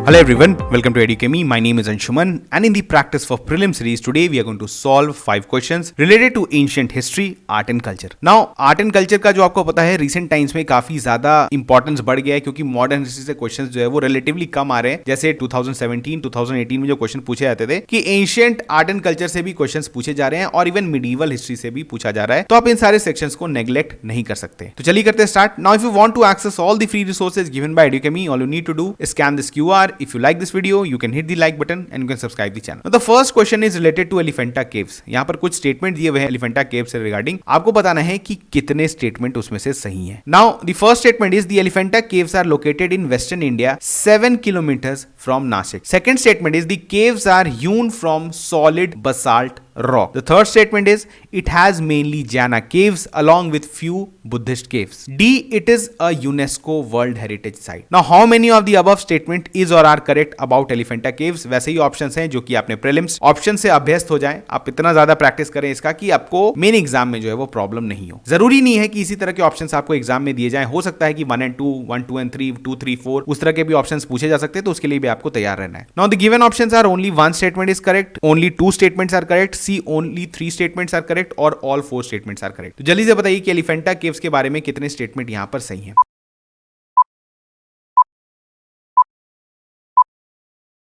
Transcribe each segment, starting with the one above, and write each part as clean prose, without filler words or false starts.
Hello everyone, welcome to Educami. My name is Anshuman and in the practice for prelim series today we are going to solve 5 questions related to ancient history, art and culture. Now art and culture का जो आपको पता है recent times में काफी ज्यादा importance बढ़ गया है क्योंकि मॉडर्न हिस्ट्री से क्वेश्चंस जो है वो रिलेटिवली कम आ रहे हैं. जैसे 2017, 2018 में जो क्वेश्चन पूछे जाते थे कि एंशिएंट आर्ट एंड कल्चर से भी क्वेश्चंस पूछे जा रहे हैं और इवन मिडीवल हिस्ट्री से भी पूछा जा रहा है, तो आप इन सारे सेक्शंस को नेग्लेक्ट नहीं कर सकते. तो चलिए करते हैं start. Now if you want to access all the free resources given by Educami, all you need to do is scan this QR. If you like this video, you can hit the like button and you can subscribe the channel. Now the first question is related to Elephanta Caves. यहाँ पर कुछ statement दिए हुए हैं Elephanta Caves से regarding. आपको बताना है कि कितने स्टेटमेंट उसमें से सही हैं. Now the first statement is the Elephanta Caves are located in Western India 7 kilometers from Nashik. Second statement is the caves are hewn from solid basalt rock. The third statement is it has mainly Jaina caves along with few Buddhist caves. D, it is a UNESCO World Heritage Site. Now how many of the above statement is or are correct about Elephanta Caves? वैसे ही options हैं जो कि आपने prelims option से अभ्यस्त हो जाएं. आप इतना ज्यादा प्रैक्टिस करें इसका कि आपको मेन एग्जाम में जो है वो प्रॉब्लम नहीं हो. जरूरी नहीं है कि इसी तरह के ऑप्शंस आपको एग्जाम में दिए जाएं. हो सकता है कि 1 and 2, 1, 2 and 3, 2, 3, 4 उस तरह के भी ऑप्शंस पूछे जा सकते हैं, तो उसके लिए भी आपको तैयार रहना है. Now the given options are only one statement is correct, only 2 statements are correct, C only 3 statements are correct और all 4 statements are correct. तो जल्दी से बताइए कि एलिफेंटा केव्स के बारे में कितने स्टेटमेंट यहां पर सही हैं.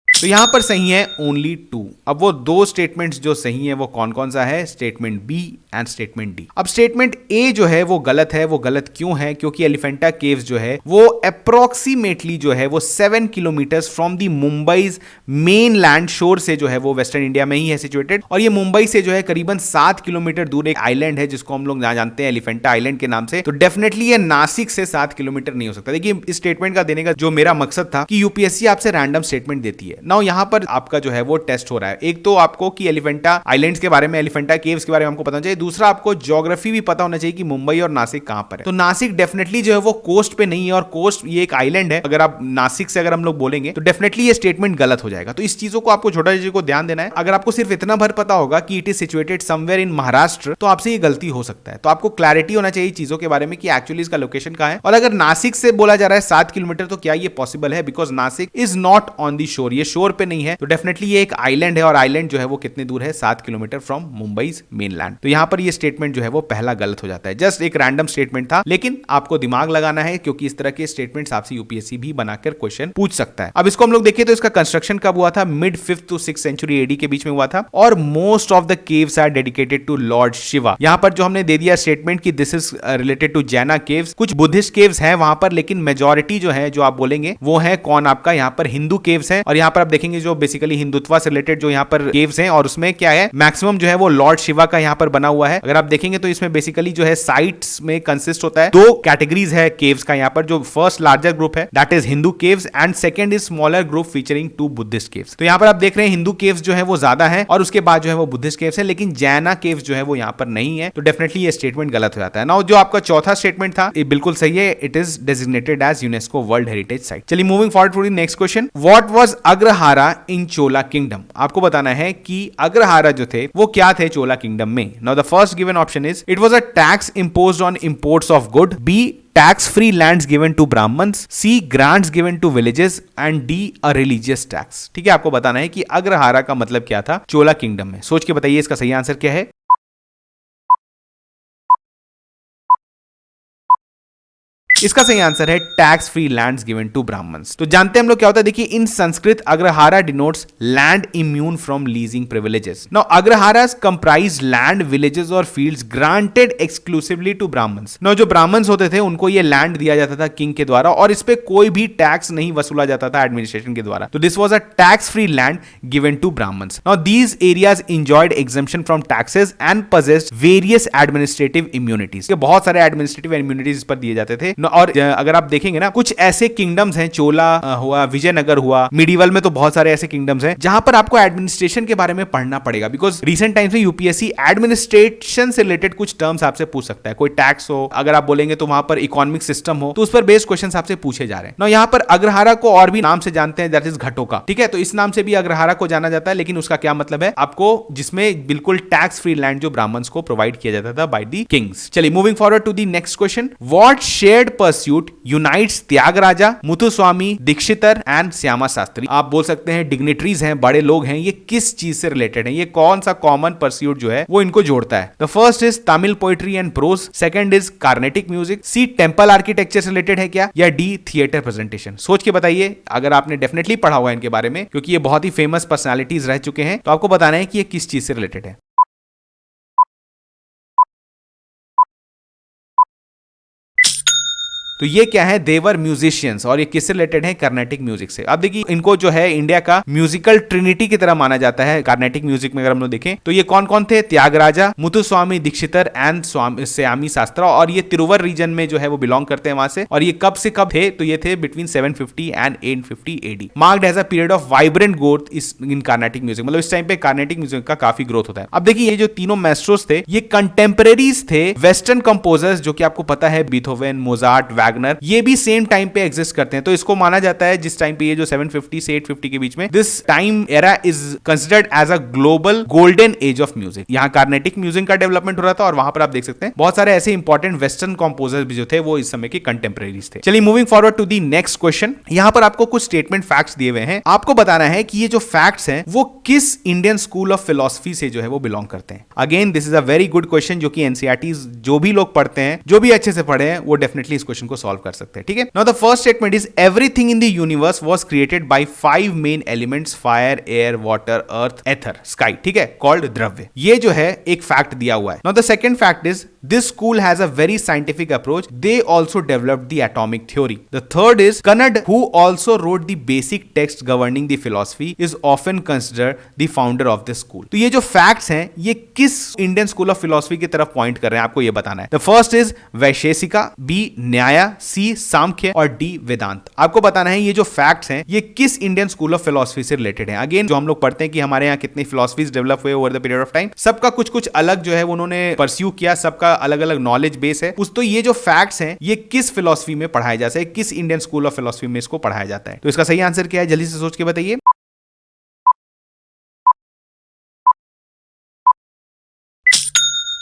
तो यहां पर सही है ओनली 2. अब वो 2 स्टेटमेंट्स जो सही है वो कौन कौन सा है? Statement B and statement D. अब स्टेटमेंट ए जो है वो गलत है. वो गलत क्यों है? क्योंकि एलिफेंटा केव्स जो है वो अप्रोक्सीमेटली जो है वो 7 kilometres from the Mumbai's main land शोर से जो है वो वेस्टर्न इंडिया में ही है सिचुएटेड. और ये मुंबई से जो है करीबन 7 किलोमीटर दूर एक आइलैंड है जिसको हम लोग जानते हैं एलिफेंटा आइलैंड के नाम से. तो डेफिनेटली ये नासिक से 7 किलोमीटर नहीं हो सकता. देखिए इस स्टेटमेंट का देने का जो मेरा मकसद था कि यूपीएससी आपसे रैंडम स्टेटमेंट देती है. नाउ यहां पर आपका जो है वो टेस्ट हो रहा है. एक तो आपको कि एलिफेंटा आइलैंड्स के बारे में, एलिफेंटा केव्स के बारे में हमको पता चाहिए. दूसरा आपको ज्योग्राफी भी पता होना चाहिए कि मुंबई और नासिक कहां पर है. तो नासिक डेफिनेटली जो है वो कोस्ट पे नहीं है और कोस्ट ये एक आइलैंड है. अगर आप नासिक से अगर हम लोग बोलेंगे तो डेफिनेटली ये स्टेटमेंट गलत हो जाएगा. तो इस चीजों को आपको छोटा चीजों को ध्यान देना है. अगर आपको सिर्फ इतना भर पता होगा कि it is situated somewhere in Maharashtra तो आपसे ये गलती हो सकता है. तो आपको क्लैरिटी होना चाहिए चीजों के बारे में कि एक्चुअली इसका लोकेशन कहां है. और अगर नासिक से बोला जा रहा है 7 किलोमीटर तो क्या ये पॉसिबल है? Because Nashik is not on the शोर. ये शोर पे नहीं है. तो डेफिनेटली ये एक आइलैंड है और आइलैंड जो है वो कितने दूर है? 7 किलोमीटर फ्रॉम मुंबई मेनलैंड. तो यहां पर ये स्टेटमेंट जो है वो पहला गलत हो जाता है. जस्ट एक रैंडम स्टेटमेंट था, लेकिन आपको दिमाग लगाना है क्योंकि इस तरह के स्टेटमेंट्स आपसे यूपीएससी भी बनाकर क्वेश्चन पूछ सकता है. अब इसको हम लोग देखें तो इसका कंस्ट्रक्शन कब हुआ था? Mid 5th to 6th century AD के बीच में हुआ था और most of the caves are dedicated to lord Shiva. यहां पर जो हमने दे दिया स्टेटमेंट कि this is related to Jaina caves. कुछ बुद्धिस्ट केव्स हैं वहां पर, लेकिन मेजॉरिटी जो है जो आप बोलेंगे वो है कौन? आपका यहां पर हिंदू केव्स हैं. और यहां पर आप देखेंगे जो बेसिकली हिंदुत्व से रिलेटेड जो यहाँ पर केव्स हैं और उसमें क्या है मैक्सिमम जो है वो लॉर्ड शिवा का यहाँ पर बना हुआ है. अगर आप देखेंगे तो इसमें बेसिकली जो है साइट्स में कंसिस्ट होता है 2 कैटेगरीज है केव्स का यहाँ पर. जो फर्स्ट लार्जर ग्रुप है that is Hindu caves and second is smaller group featuring 2 Buddhist caves. तो यहाँ पर आप देख रहे हैं हिंदू केव्स जो है वो ज्यादा है और उसके बाद जो है वो बुद्धिस्ट केव्स है, लेकिन जैना केव्स जो है वो यहाँ पर नहीं है. तो डेफिनेटली ये स्टेटमेंट गलत हो जाता है. नाउ जो आपका चौथा स्टेटमेंट था ये बिल्कुल सही है. It is designated as UNESCO world heritage site. चलिए moving forward to the next question. What was agrahara in Chola kingdom? आपको बताना है कि अग्रहारा जो थे वो क्या थे चोला किंगडम में. Now the first given option is it was a tax imposed on imports of good. B, tax free lands given to Brahmins. C, grants given to villages. And D, a religious tax. ठीक है, आपको बताना है कि अग्रहारा का मतलब क्या था चोला किंगडम में. सोच के बताइए इसका सही आंसर क्या है. इसका सही आंसर है tax free lands given to Brahmins. तो जानते हैं हम लोग क्या होता है. देखिए in Sanskrit agrahara denotes land immune from leasing privileges. Now agraharas comprise land, villages और fields granted exclusively to Brahmins. Now जो ब्राह्मण्स होते थे उनको ये लैंड दिया जाता था किंग के द्वारा और इस पे कोई भी टैक्स नहीं वसूला जाता था एडमिनिस्ट्रेशन के द्वारा. तो this was a tax free land given to Brahmins. Now these areas enjoyed exemption from taxes and possessed various administrative immunities. बहुत सारे एडमिनिस्ट्रेटिव इम्यूनिटीज पर दिए जाते थे. और अगर आप देखेंगे ना कुछ ऐसे किंगडम्स हैं, चोला हुआ, विजयनगर हुआ, मिडिवल में तो बहुत सारे ऐसे किंगडम्स हैं जहां पर आपको एडमिनिस्ट्रेशन के बारे में पढ़ना पड़ेगा. बिकॉज रिसेंट टाइम्स में यूपीएससी एडमिनिस्ट्रेशन से रिलेटेड कुछ टर्म्स आपसे पूछ सकता है. कोई टैक्स हो, अगर आप बोलेंगे तो वहां पर इकोनॉमिक सिस्टम हो, तो उस पर बेस्ड क्वेश्चंस आपसे पूछे जा रहे हैं. ना यहाँ पर अग्रहारा को और भी नाम से जानते हैं, दैट इज घटोका. ठीक है, तो इस नाम से भी अग्रहारा को जाना जाता है, लेकिन उसका क्या मतलब है आपको, जिसमें बिल्कुल टैक्स फ्री लैंड जो ब्राह्मण्स को प्रोवाइड किया जाता था बाय द किंग्स. चलिए moving forward to the next question. What shared pursuit unites Tyagaraja, Muthuswami Dikshitar and Shyama Shastri. आप बोल सकते हैं डिग्निटरीज हैं, बड़े लोग हैं, ये किस चीज से रिलेटेड है, ये कौन सा कॉमन परस्यूट जो है वो इनको जोड़ता है। The first is Tamil poetry and prose, second is Carnatic music, C temple architecture से रिलेटेड है क्या, या डी थिएटर प्रेजेंटेशन। सोच के बताइए, अगर आपने डेफिनेटली पढ़ा हुआ है इनके बारे में, क्योंकि ये बहुत ही फेमस पर्सनालिटीज रह चुके हैं, तो आपको बताना है कि ये किस चीज से रिलेटेड है। तो ये क्या है, देवर म्यूजिशियंस, और ये किससे रिलेटेड है, कर्नाटिक म्यूजिक से। अब देखिए इनको जो है इंडिया का म्यूजिकल ट्रिनिटी की तरह माना जाता है कार्नेटिक म्यूजिक में। अगर हम लोग देखें तो ये कौन कौन थे, त्यागराजा, मुथुस्वामी दीक्षितर एंड श्यामी शास्त्रा, और ये तिरुवर रीजन में जो है वो बिलोंग करते हैं वहां से। और ये कब से कब थे, तो ये थे between 750 and 850 AD, marked as a period of vibrant growth in Carnatic music. मतलब इस टाइम पे कार्नेटिक म्यूजिक का काफी ग्रोथ होता है। अब देखिए ये जो तीनों मैस्ट्रोस थे ये कंटेम्परेरीज थे वेस्टर्न कंपोजर्स, जो कि आपको पता है बीथोवेन, मोजार्ट, वैगनर, ये भी सेम टाइम पे एग्जिस्ट करते हैं। तो इसको माना जाता है जिस टाइम पे ये जो 750 से 850 के बीच में, this time era is considered as a global golden age of music. यहाँ कार्नेटिक म्यूजिक का डेवलपमेंट हो रहा था, और वहां पर आप देख सकते हैं बहुत सारे ऐसे इंपॉर्टेंट वेस्टर्न कंपोजर्स भी जो थे वो इस समय के कंटेम्परेरीज थे। चलिए moving forward to the next question. यहाँ पर आपको कुछ स्टेटमेंट फैक्ट्स दिए हुए हैं, आपको बताना है कि ये जो फैक्ट्स हैं वो किस इंडियन स्कूल ऑफ फिलोसफी से जो है वो बिलोंग करते हैं। Again this is a very good question, जो कि एनसीईआरटी जो भी लोग पढ़ते हैं, जो भी अच्छे से पढ़े हैं, वो डेफिनेटली इस क्वेश्चन को सॉल्व कर सकते हैं। ठीक है, now the first statement is everything in the universe was created by 5 main elements, fire, air, water, earth, ether, sky. ठीक है, कॉल्ड द्रव्य। ये जो है एक फैक्ट दिया हुआ है। Now the second fact is this school has a very scientific approach, they also developed the atomic theory. The third is Kanada, who also wrote the basic text governing the philosophy, is often considered the founder of the school. तो ये जो facts हैं ये किस Indian school of philosophy की तरफ point कर रहे हैं, आपको ये बताना है। The first is Vaisheshika, B Nyaya, C सांख्य, और डी वेदांत। आपको बताना है ये जो फैक्ट्स हैं ये किस इंडियन स्कूल ऑफ फिलॉसफी से रिलेटेड है। अगेन जो हम लोग पढ़ते हैं कि हमारे यहाँ कितनी फिलॉसफीज डेवलप हुए over the period of time, सबका कुछ कुछ अलग जो है उन्होंने परस्यू किया, सबका अलग अलग नॉलेज बेस है उस। तो ये जो फैक्ट्स हैं ये किस फिलॉसफी में पढ़ाया जाता है, किस इंडियन स्कूल ऑफ फिलॉसफी में इसको पढ़ाया जाता है। तो इसका सही आंसर क्या है, जल्दी से सोच के बताइए।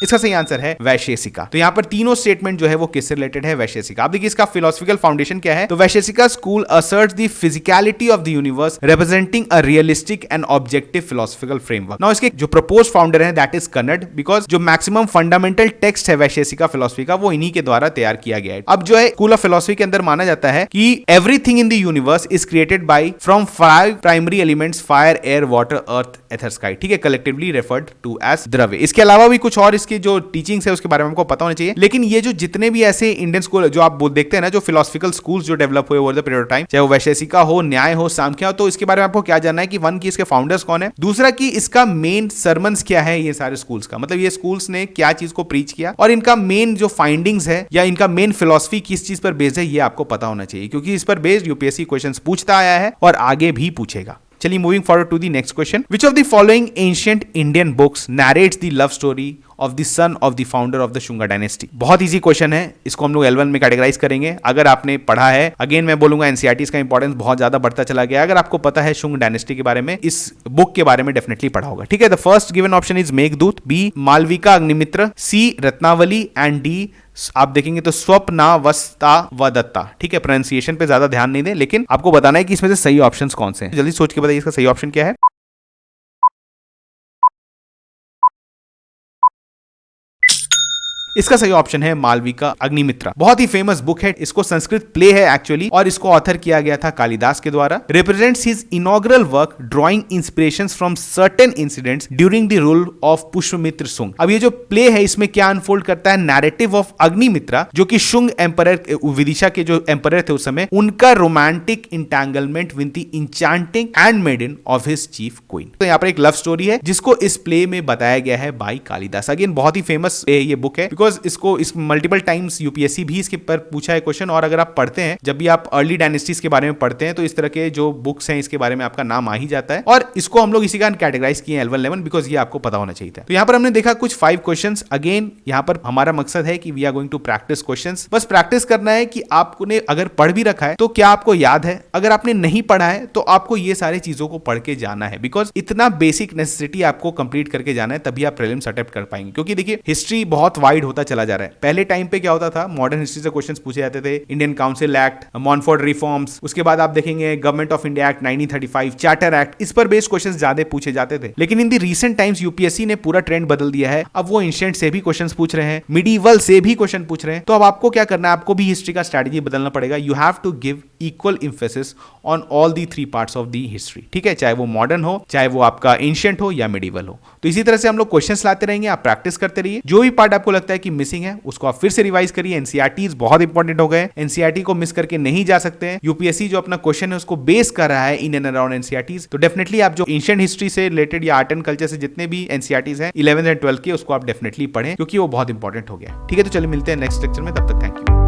इसका सही आंसर है वैशेषिका। तो यहां पर तीनों स्टेटमेंट जो है वो किससे रिलेटेड है, वैशेषिका। अब देखिए इसका फिलोसफिकल फाउंडेशन क्या है, तो Vaisheshika school assets the physicality of the universe representing a realistic and objective philosophical framework. Now इसके जो प्रपोज फाउंडर है दैट इज कन्नड, बिकॉज जो मैक्सिमम फंडामेंटल टेक्स्ट है वैशेषिका फिलोसफी का वो इन्हीं के द्वारा तैयार किया गया है। अब जो है स्कूल ऑफ फिलोसफी के अंदर माना जाता है कि everything in the universe is created by from 5 primary elements, fire, air, water, earth, ether, sky. ठीक है, कलेक्टिवली रेफर्ड टू एज द्रव्य। इसके अलावा भी कुछ और इसकी जो टीचिंग्स है उसके बारे में हमको पता होना चाहिए। लेकिन ये जो जितने भी ऐसे इंडियन स्कूल जो आप देखते हैं ना, जो फिलोसफिकल स्कूल्स जो डेवलप हुए over the period of time, चाहे वो वैशेषिका हो, न्याय हो, सांख्य हो, तो इसके बारे में आपको क्या जानना है कि वन की इसके फाउंडर्स कौन है, दूसरा की इसका मेन सरमन्स क्या है, ये सारे स्कूल्स का मतलब ये स्कूल्स ने क्या चीज को प्रीच किया, और इनका मेन जो फाइंडिंग्स है या इनका मेन फिलोसफी किस चीज पर बेस्ड है, ये आपको पता होना चाहिए, क्योंकि इस पर बेस्ड यूपीएससी क्वेश्चंस पूछता आया है और आगे भी पूछेगा। चलिए moving forward to the next question. Which of the following ancient Indian books narrates the love story of the son of the founder of the Shunga dynasty. बहुत इजी क्वेश्चन है, इसको हम लोग L1 में कैटेगराइज करेंगे। अगर आपने पढ़ा है, अगेन मैं बोलूंगा एनसीईआरटी का इंपॉर्टेंस बहुत ज्यादा बढ़ता चला गया। अगर आपको पता है शुंग डायनेस्टी के बारे में, इस बुक के बारे में डेफिनेटली पढ़ा होगा। ठीक है, the first given option is Meghdoot, B Malavika Agnimitra, C Ratnavali, and D आप देखेंगे तो स्वप्नावस्था व दत्ता। ठीक है, प्रोनाउंसिएशन पे ज्यादा ध्यान नहीं दें, लेकिन आपको बताना है कि इसमें से सही ऑप्शंस कौन से हैं। जल्दी सोच के बताइए इसका सही ऑप्शन क्या है। इसका सही ऑप्शन है मालविका अग्निमित्रा। बहुत ही फेमस बुक है, इसको संस्कृत प्ले है एक्चुअली, और इसको ऑथर किया गया था कालिदास के द्वारा। Represents his inaugural work drawing inspirations from certain incidents during the rule of Pushyamitra Shunga. अब ये जो प्ले है इसमें क्या अनफोल्ड करता है, नैरेटिव ऑफ अग्निमित्रा, जो कि शुंग एम्परर, विदिशा के जो एम्परर थे उस समय, उनका romantic entanglement with the enchanting handmaiden of his chief queen. तो यहाँ पर एक लव स्टोरी है जिसको इस प्ले में बताया गया है बाय कालिदास। अगेन बहुत ही फेमस ये बुक है, इसको इस मल्टीपल टाइम्स यूपीएससी भी इसके पर पूछा है क्वेश्चन। और अगर आप पढ़ते हैं, जब भी आप अर्ली डायनेस्टीज के बारे में पढ़ते हैं, तो इस तरह के जो बुक्स हैं इसके बारे में आपका नाम आ ही जाता है। और इसको हम लोग इसी का कैटेगराइज किए हैं L1 11, बिकॉज ये आपको पता होना चाहिए था। तो यहाँ पर हमने देखा कुछ 5 क्वेश्चंस। अगेन यहाँ पर हमारा मकसद है कि we are going to practise questions. बस प्रैक्टिस करना है कि आपने अगर पढ़ भी रखा है तो क्या आपको याद है, अगर आपने नहीं पढ़ा है तो आपको ये सारी चीजों को पढ़ के जाना है, बिकॉज इतना बेसिक नेसेसिटी आपको कंप्लीट करके जाना है, तभी आप प्रीलिम्स अटेम्प्ट कर पाएंगे। क्योंकि देखिए हिस्ट्री बहुत वाइड होता चला जा रहा है। पहले टाइम पे क्या होता था, मॉडर्न हिस्ट्री से क्वेश्चंस पूछे जाते थे, इंडियन काउंसिल एक्ट, मॉनफोर्ड रिफॉर्म्स, उसके बाद आप देखेंगे government of India act 1935, charter act, इस पर बेस्ड क्वेश्चंस ज्यादा पूछे जाते थे। लेकिन इन दी रीसेंट टाइम्स यूपीएससी ने पूरा ट्रेंड बदल दिया है। अब वो एंशिएंट से भी क्वेश्चंस पूछ रहे हैं, मिडीवल से भी क्वेश्चन पूछ रहे हैं। तो अब आपको क्या करना है, आपको भी हिस्ट्री का स्ट्रेटजी बदलना पड़ेगा। You have to give equal emphasis on all the 3 parts of the history, ठीक है, चाहे वो मॉडर्न हो, चाहे वो आपका एंशिएंट हो या मिडीवल हो। तो इसी तरह से हम लोग क्वेश्चंस लाते रहेंगे, आप प्रैक्टिस करते रहिए। जो भी पार्ट आपको लगता है कि मिसिंग है उसको आप फिर से रिवाइज करिए। एनसीईआरटीज बहुत इंपॉर्टेंट हो गए, एनसीईआरटी को मिस करके नहीं जा सकते हैं। यूपीएससी जो अपना क्वेश्चन है उसको बेस कर रहा है इन एंड अराउंड एनसीईआरटीज। तो डेफिनेटली आप जो एंशिएंट हिस्ट्री से रिलेटेड या आर्ट एंड कल्चर से जितने भी एनसीईआरटीज हैं 11th एंड 12th के, उसको आप डेफिनेटली पढ़ें क्योंकि वो बहुत इंपॉर्टेंट हो गया। ठीक है, तो चलिए मिलते हैं नेक्स्ट लेक्चर में, तब तक थैंक यू।